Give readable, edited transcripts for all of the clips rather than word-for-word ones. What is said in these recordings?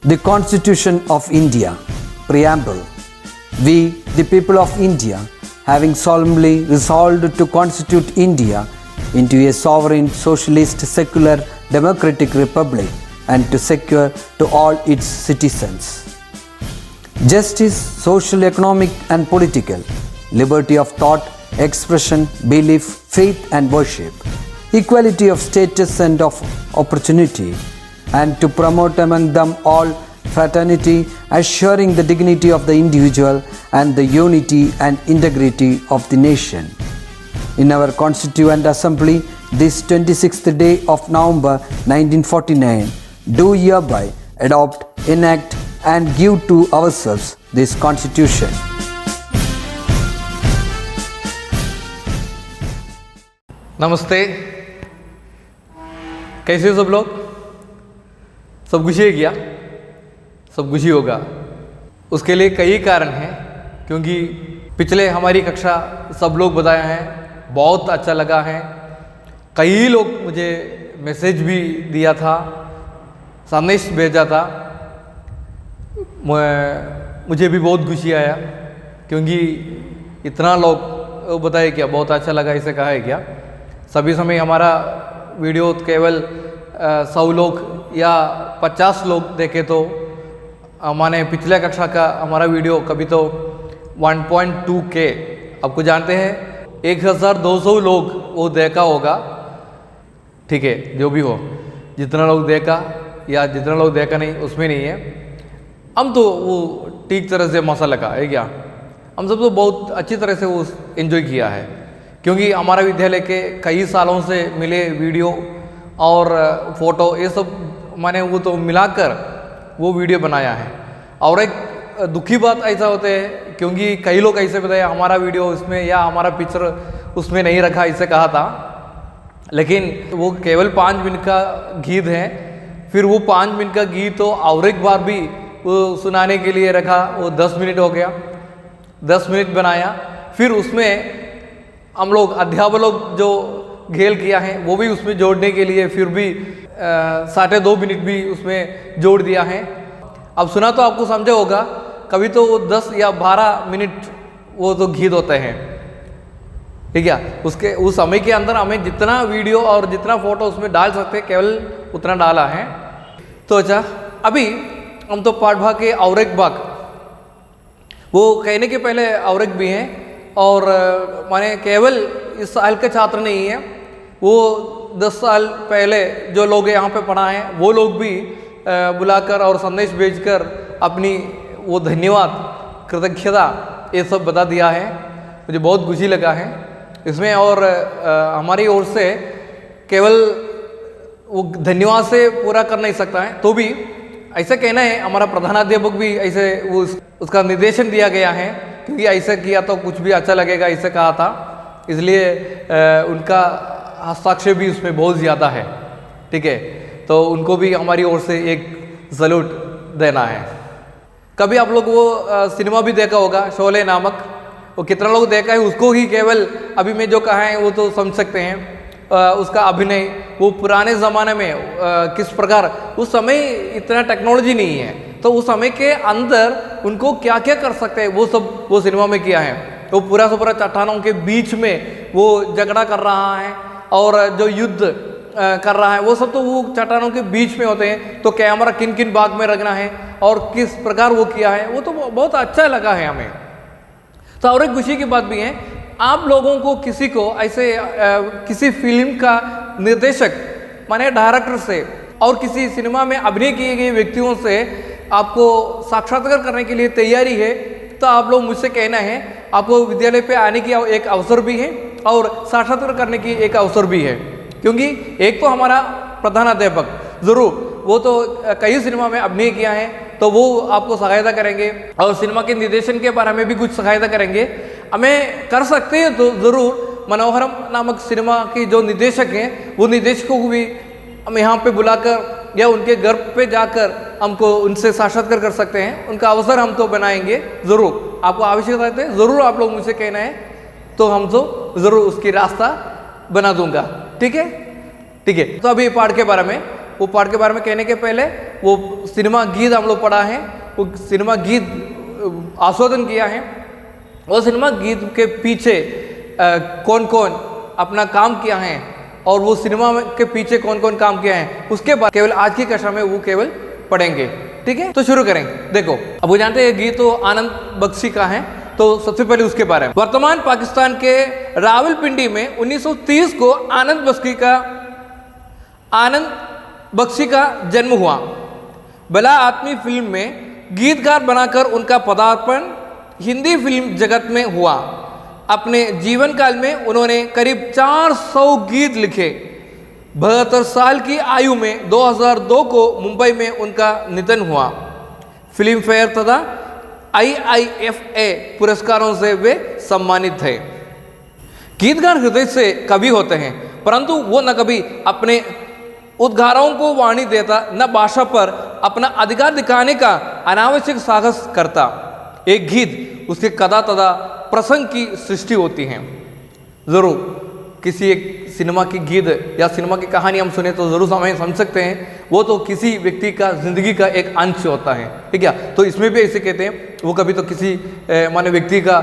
The Constitution of India, Preamble. We, the people of India, having solemnly resolved to constitute India into a sovereign, socialist, secular, democratic republic and to secure to all its citizens justice, social, economic and political, liberty of thought, expression, belief, faith and worship, equality of status and of opportunity, and to promote among them all fraternity, assuring the dignity of the individual and the unity and integrity of the nation. In our Constituent Assembly, this 26th day of November 1949, do hereby adopt, enact and give to ourselves this Constitution. नमस्ते, कैसे हो सब लोग? सब खुशी है क्या? सब खुशी होगा। उसके लिए कई कारण हैं, क्योंकि पिछले हमारी कक्षा सब लोग बताए हैं, बहुत अच्छा लगा है। कई लोग मुझे मैसेज भी दिया था, संदेश भेजा था, मुझे भी बहुत खुशी आया, क्योंकि इतना लोग बताए क्या बहुत अच्छा लगा, इसे कहा है क्या। सभी समय हमारा वीडियो केवल 100 लोग या 50 लोग देखे तो माने पिछले कक्षा का हमारा वीडियो कभी तो 1.2K, आपको जानते हैं 1200 लोग वो देखा होगा। ठीक है, जो भी हो, जितना लोग देखा या जितना लोग देखा नहीं उसमें नहीं है, हम तो वो ठीक तरह से मसा लगा है क्या, हम सब तो बहुत अच्छी तरह से वो एंजॉय किया है, क्योंकि हमारा विद्यालय के कई सालों से मिले वीडियो और फोटो ये सब मैंने वो तो मिलाकर वो वीडियो बनाया है। और एक दुखी बात ऐसा होता है, क्योंकि कई लोग ऐसे बताया हमारा वीडियो इसमें या हमारा पिक्चर उसमें नहीं रखा, इसे कहा था, लेकिन वो केवल 5 मिनट का गीत है। फिर वो 5 मिनट का गीत तो और एक बार भी वो सुनाने के लिए रखा, वो 10 मिनट हो गया, 10 मिनट बनाया। फिर उसमें हम लोग अध्यापक लोग जो घेल किया है वो भी उसमें जोड़ने के लिए फिर भी 2.5 मिनट भी उसमें जोड़ दिया है। अब सुना तो आपको समझा होगा, कभी तो वो 10 या 12 मिनट वो तो गीत होते हैं, ठीक है। उसके उस समय के अंदर हमें जितना वीडियो और जितना फोटो उसमें डाल सकते हैं केवल उतना डाला है। तो अच्छा, अभी हम तो पाठ भाग के और एक भाग, वो कहने के पहले और एक भी हैं, और माने केवल इस साल के छात्र नहीं है, वो 10 साल पहले जो लोग यहाँ पे पढ़ा हैं वो लोग भी बुलाकर और संदेश भेजकर अपनी वो धन्यवाद, कृतज्ञता ये सब बता दिया है। मुझे बहुत खुशी लगा है इसमें। और हमारी ओर से केवल वो धन्यवाद से पूरा कर नहीं सकता है, तो भी ऐसा कहना है, हमारा प्रधानाध्यापक भी ऐसे वो उसका निर्देशन दिया गया है, क्योंकि ऐसा किया तो कुछ भी अच्छा लगेगा, इसे कहा था, इसलिए उनका हस्ताक्षर भी उसमें बहुत ज़्यादा है, ठीक है। तो उनको भी हमारी ओर से एक सैल्यूट देना है। कभी आप लोग वो सिनेमा भी देखा होगा, शोले नामक, वो कितना लोग देखा है उसको ही केवल अभी मैं जो कहा है वो तो समझ सकते हैं। उसका अभिनय वो पुराने ज़माने में किस प्रकार, उस समय इतना टेक्नोलॉजी नहीं है, तो उस समय के अंदर उनको क्या क्या कर सकते हैं वो सब वो सिनेमा में किया है। तो पूरा से पूरा चट्टानों के बीच में वो झगड़ा कर रहा है और जो युद्ध कर रहा है वो सब तो वो चट्टानों के बीच में होते हैं। तो कैमरा किन किन भाग में रखना है और किस प्रकार वो किया है वो तो बहुत अच्छा लगा है हमें। तो और एक खुशी की बात भी है, आप लोगों को किसी को ऐसे किसी फिल्म का निर्देशक माने डायरेक्टर से और किसी सिनेमा में अभिनय किए गए व्यक्तियों से आपको साक्षात्कार करने के लिए तैयारी है, तो आप लोग मुझसे कहना है, आपको विद्यालय पे आने की एक अवसर भी है और साक्षात्कार करने की एक अवसर भी है। क्योंकि एक तो हमारा प्रधानाध्यापक ज़रूर वो तो कई सिनेमा में अभिनय किया है, तो वो आपको सहायता करेंगे और सिनेमा के निर्देशन के बारे में भी कुछ सहायता करेंगे। हमें कर सकते हैं तो ज़रूर मनोहरम नामक सिनेमा के जो निर्देशक हैं वो निर्देशकों को भी हम यहाँ पे बुलाकर या उनके घर पे जाकर हमको उनसे साक्षात्कार कर सकते हैं, उनका अवसर हम तो बनाएंगे ज़रूर। आपको आवश्यकता है ज़रूर आप लोग मुझसे कहना है, तो हम तो ज़रूर उसकी रास्ता बना दूंगा, ठीक है। तो अभी पाठ के बारे में वो पाठ के बारे में कहने के पहले वो सिनेमा गीत हम लोग पढ़ा है, वो सिनेमा गीत आस्वादन किया है। वो सिनेमा गीत के पीछे कौन कौन अपना काम किया है और वो सिनेमा के पीछे कौन कौन काम किया है, उसके बाद केवल आज की कक्षा में वो केवल पढ़ेंगे। ठीक है, तो शुरू करें। देखो, अब वो जानते हैं गीत तो आनंद बख्शी का है, तो सबसे पहले उसके बारे में। वर्तमान पाकिस्तान के रावलपिंडी में 1930 को आनंद बख्शी का जन्म हुआ। भला आदमी फिल्म में गीतकार बनाकर उनका पदार्पण हिंदी फिल्म जगत में हुआ। अपने जीवन काल में उन्होंने करीब 400 गीत लिखे। 72 साल की आयु में 2002 को मुंबई में उनका निधन हुआ। फिल्म फेयर तथा IIFA पुरस्कारों से वे सम्मानित थे। गीतकार हृदय से कवि होते हैं, परंतु वो न कभी अपने उद्गारों को वाणी देता, न भाषा पर अपना अधिकार दिखाने का अनावश्यक साहस करता। एक गीत उसके कथा तथा प्रसंग की सृष्टि होती है। जरूर किसी एक सिनेमा की गीत या सिनेमा की कहानी हम सुने तो जरूर हमें समझ सकते हैं, वो तो किसी व्यक्ति का जिंदगी का एक अंश होता है। ठीक है, तो इसमें भी ऐसे कहते हैं, वो कभी तो किसी माने व्यक्ति का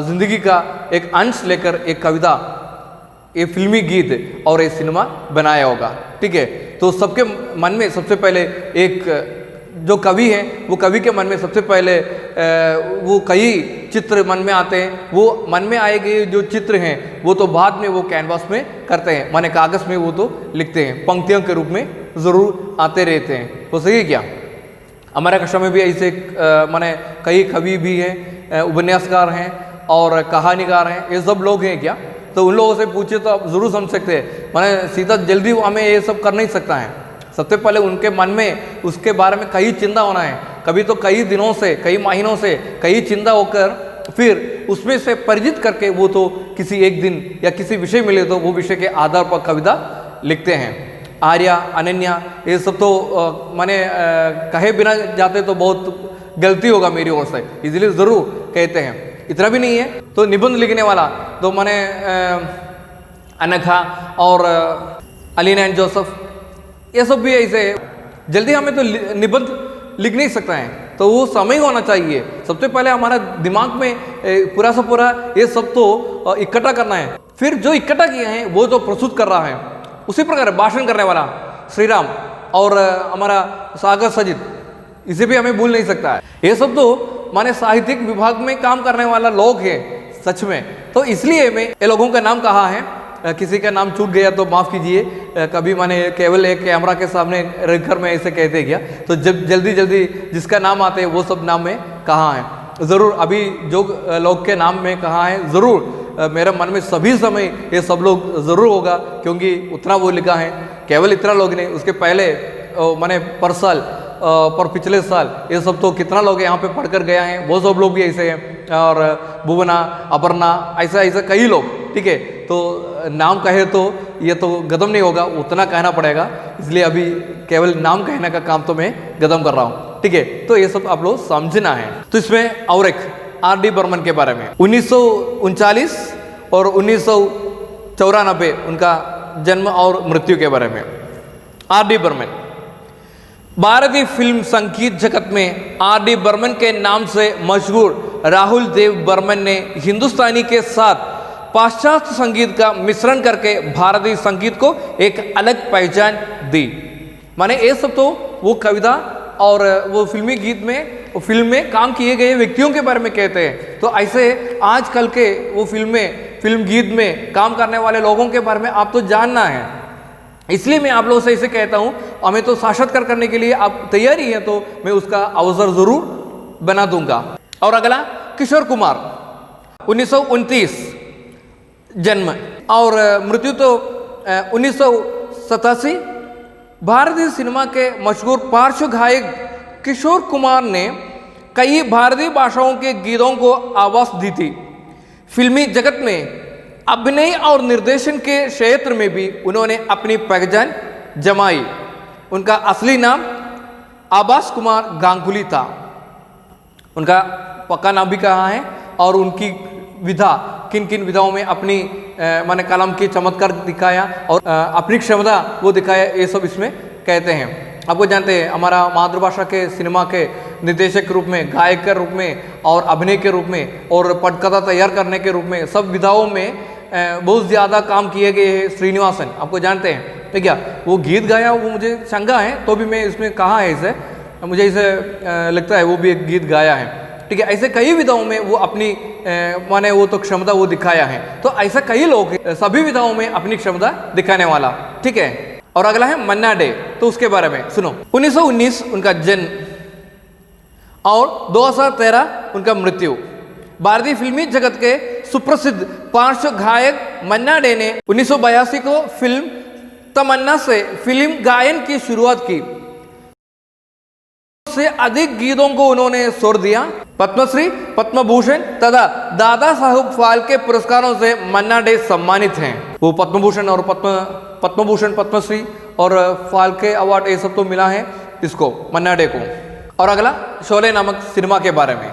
जिंदगी का एक अंश लेकर एक कविता, ये फिल्मी गीत और ये सिनेमा बनाया होगा। ठीक है, तो सबके मन में सबसे पहले एक जो कवि है, वो कवि के मन में सबसे पहले वो कई चित्र मन में आते हैं। वो मन में आए गए जो चित्र हैं वो तो बाद में वो कैनवास में करते हैं, माने कागज़ में वो तो लिखते हैं, पंक्तियों के रूप में ज़रूर आते रहते हैं। तो सही है क्या? हमारे कक्षा में भी ऐसे माने कई कवि भी हैं, उपन्यासकार हैं और कहानीकार हैं, ये सब लोग हैं क्या? तो उन लोगों से पूछे तो आप ज़रूर समझ सकते हैं। माने सीधा जल्दी हमें ये सब कर नहीं सकता है। सबसे पहले उनके मन में उसके बारे में कई चिंता होना है, कभी तो कई दिनों से, कई महीनों से कई चिंता होकर फिर उसमें से परिचित करके वो तो किसी एक दिन या किसी विषय मिले तो वो विषय के आधार पर कविता लिखते हैं। आर्या, अनन्या, ये सब तो माने कहे बिना जाते तो बहुत गलती होगा मेरी ओर से, इसलिए ज़रूर कहते हैं। इतना भी नहीं है तो निबंध लिखने वाला तो माने अनघा और अलीना एंड जोसेफ, ये सब भी ऐसे जल्दी हमें तो निबंध लिख नहीं सकता है, तो वो समय होना चाहिए। सबसे पहले हमारा दिमाग में पूरा सा पूरा ये सब तो इकट्ठा करना है, फिर जो इकट्ठा किए हैं वो तो प्रस्तुत कर रहा है। उसी प्रकार भाषण करने वाला श्रीराम और हमारा सागर सजित, इसे भी हमें भूल नहीं सकता है। ये सब तो माने साहित्यिक विभाग में काम करने वाला लोग हैं सच में, तो इसलिए मैं ये लोगों का नाम कहा है। किसी का नाम छूट गया तो माफ़ कीजिए, कभी मैंने केवल एक कैमरा के सामने रखकर मैं ऐसे कहते क्या, तो जब जल्दी जल्दी जिसका नाम आते हैं वो सब नाम में कहाँ है। ज़रूर अभी जो लोग के नाम में कहाँ है, ज़रूर मेरे मन में सभी समय ये सब लोग ज़रूर होगा, क्योंकि उतना वो लिखा है। केवल इतना लोग नहीं, उसके पहले मैंने पर साल पर पिछले साल ये सब तो कितना लोग यहाँ पे पढ़कर गया हैं, वो सब लोग भी ऐसे हैं, और भुवना, अपर्णा, ऐसा कई लोग। ठीक है, तो नाम कहे तो ये तो गदम नहीं होगा, उतना कहना पड़ेगा, इसलिए अभी केवल नाम कहने का काम तो मैं गदम कर रहा हूँ। ठीक है, तो ये सब आप लोग समझना है। तो इसमें और एक R.D. बर्मन के बारे में 1939 और 1994 उनका जन्म और मृत्यु के बारे में। R.D. बर्मन भारतीय फिल्म संगीत जगत में R.D. बर्मन के नाम से मशहूर राहुल देव बर्मन ने हिंदुस्तानी के साथ पाश्चात्य संगीत का मिश्रण करके भारतीय संगीत को एक अलग पहचान दी। माने ये सब तो वो कविता और वो फिल्मी गीत में, वो फिल्म में काम किए गए व्यक्तियों के बारे में कहते हैं। तो ऐसे आजकल के वो फिल्म गीत में काम करने वाले लोगों के बारे में आप तो जानना है, इसलिए मैं आप लोगों से इसे कहता हूँ। हमें तो साक्षात्कार करने के लिए आप तैयारी है तो मैं उसका अवसर जरूर बना दूंगा। और अगला किशोर कुमार 1929 जन्म और मृत्यु तो 1987। भारतीय सिनेमा के मशहूर पार्श्व गायक किशोर कुमार ने कई भारतीय भाषाओं के गीतों को आवाज दी थी। फिल्मी जगत में अभिनय और निर्देशन के क्षेत्र में भी उन्होंने अपनी पहचान जमाई। उनका असली नाम आभास कुमार गांगुली था। उनका पक्का नाम भी कहा है और उनकी विधा, किन किन विधाओं में अपनी माने कलम की चमत्कार दिखाया और अपनी क्षमता वो दिखाया, ये सब इसमें कहते हैं। आपको जानते हैं हमारा मातृभाषा के सिनेमा के निर्देशक के रूप में, गायक के रूप में और अभिनय के रूप में और पटकथा तैयार करने के रूप में सब विधाओं में बहुत ज़्यादा काम किए गए हैं श्रीनिवासन, आपको जानते हैं। ठीक है, वो गीत गाया वो मुझे शंका है, तो भी मैं इसमें कहा है इसे, मुझे इसे लगता है वो भी एक गीत गाया है। ठीक है, ऐसे कई विधाओं में वो अपनी माने वो तो क्षमता वो दिखाया है। तो ऐसा कई लोग हैं, सभी विधाओं में अपनी क्षमता दिखाने वाला। ठीक है, और अगला है मन्ना डे, तो उसके बारे में सुनो। 1919 उनका जन्म और 2013 उनका मृत्यु। भारतीय फिल्मी जगत के सुप्रसिद्ध पार्श्व गायक मन्ना डे ने 1982 को फिल्म तमन्ना से फिल्म गायन की शुरुआत की। से अधिक गीतों को उन्होंने स्वर दिया। पद्मश्री, पद्म भूषण तथा दादा साहब फाल्के पुरस्कारों से मन्ना डे सम्मानित हैं। वो पद्म भूषण और पद्म भूषण, पद्मश्री और फाल्के अवार्ड ये सब तो मिला है इसको, मन्ना डे को। और अगला शोले नामक सिनेमा के बारे में,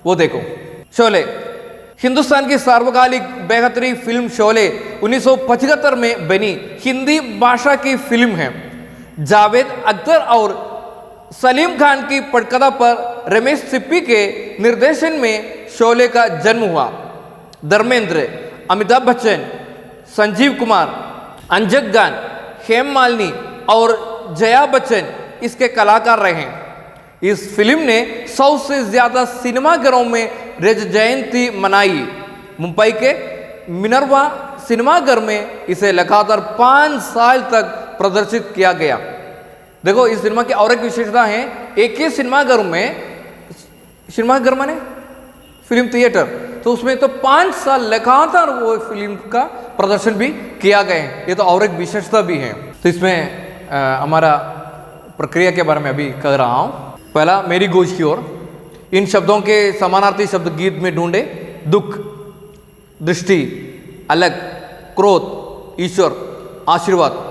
वो देखो। शोले हिंदुस्तान की सार्वकालिक बेहतरीन फिल्म शोले 1975 में बनी हिंदी भाषा की फिल्म है। जावेद अख्तर और सलीम खान की पटकथा पर रमेश सिप्पी के निर्देशन में शोले का जन्म हुआ। धर्मेंद्र, अमिताभ बच्चन, संजीव कुमार, अंजक खान, हेम मालिनी और जया बच्चन इसके कलाकार रहे। इस फिल्म ने 100 से ज़्यादा सिनेमाघरों में रज जयंती मनाई। मुंबई के मिनर्वा सिनेमाघर में इसे लगातार 5 साल तक प्रदर्शित किया गया। देखो, इस सिनेमा की और एक विशेषता है, एक ही सिनेमाघर में, सिनेमाघर माने फिल्म थिएटर, तो उसमें तो 5 साल लगातार वो फिल्म का प्रदर्शन भी किया गया है। ये तो और एक विशेषता भी है। तो इसमें हमारा प्रक्रिया के बारे में अभी कह रहा हूँ। पहला, मेरी गोज की ओर। इन शब्दों के समानार्थी शब्द गीत में ढूंढे। दुख, दृष्टि, अलग, क्रोध, ईश्वर, आशीर्वाद,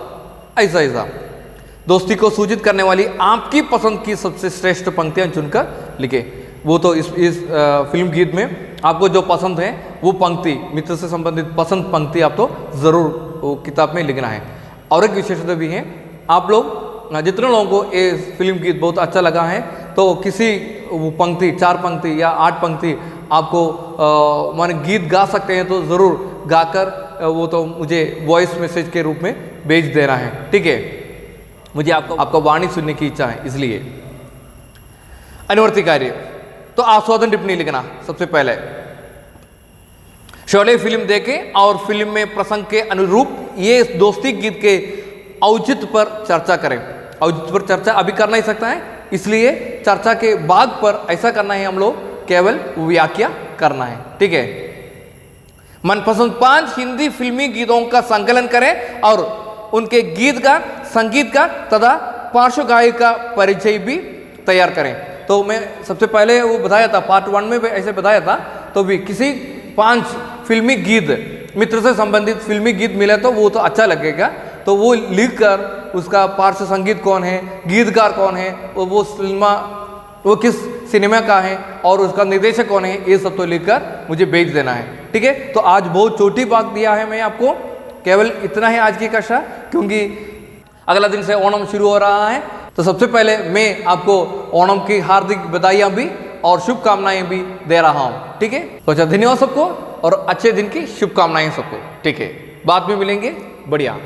ऐसा ऐसा दोस्ती को सूचित करने वाली आपकी पसंद की सबसे श्रेष्ठ पंक्तियां चुनकर लिखे। वो तो इस फिल्म गीत में आपको जो पसंद है वो पंक्ति, मित्र से संबंधित पसंद पंक्ति आप तो ज़रूर वो किताब में लिखना है। और एक विशेषता भी है, आप लोग जितने लोगों को ये फिल्म गीत बहुत अच्छा लगा है तो किसी वो पंक्ति, 4 पंक्ति या 8 पंक्ति आपको माने गीत गा सकते हैं, तो ज़रूर गाकर वो तो मुझे वॉइस मैसेज के रूप में भेज देना है। ठीक है, मुझे आपका वाणी सुनने की इच्छा है, इसलिए। अनुवर्ती कार्य, तो आस्वादन टिप्पणी लिखना। सबसे पहले शोले फिल्म देखें और फिल्म में प्रसंग के अनुरूप ये दोस्ती गीत के औचित्य पर चर्चा करें। औचित्य पर चर्चा अभी कर नहीं सकता है, इसलिए चर्चा के भाग पर ऐसा करना है, हम लोग केवल व्याख्या करना है। ठीक है, मनपसंद 5 हिंदी फिल्मी गीतों का संकलन करें और उनके गीतकार, संगीतकार तथा पार्श्व गायक का परिचय भी तैयार करें। तो मैं सबसे पहले वो बताया था, पार्ट 1 में भी ऐसे बताया था, तो भी किसी 5 फिल्मी गीत, मित्र से संबंधित फिल्मी गीत मिले तो वो तो अच्छा लगेगा, तो वो लिखकर उसका पार्श्व संगीत कौन है, गीतकार कौन है, वो वो किस सिनेमा का है और उसका निर्देशक कौन है, ये सब तो लिखकर मुझे भेज देना है। ठीक है, तो आज बहुत छोटी बात दिया है मैं आपको, केवल इतना ही आज की कक्षा, क्योंकि अगला दिन से ओणम शुरू हो रहा है। तो सबसे पहले मैं आपको ओणम की हार्दिक बधाइयाँ भी और शुभकामनाएं भी दे रहा हूँ। ठीक है, तो अच्छा, धन्यवाद सबको और अच्छे दिन की शुभकामनाएं सबको। ठीक है, बाद में मिलेंगे। बढ़िया।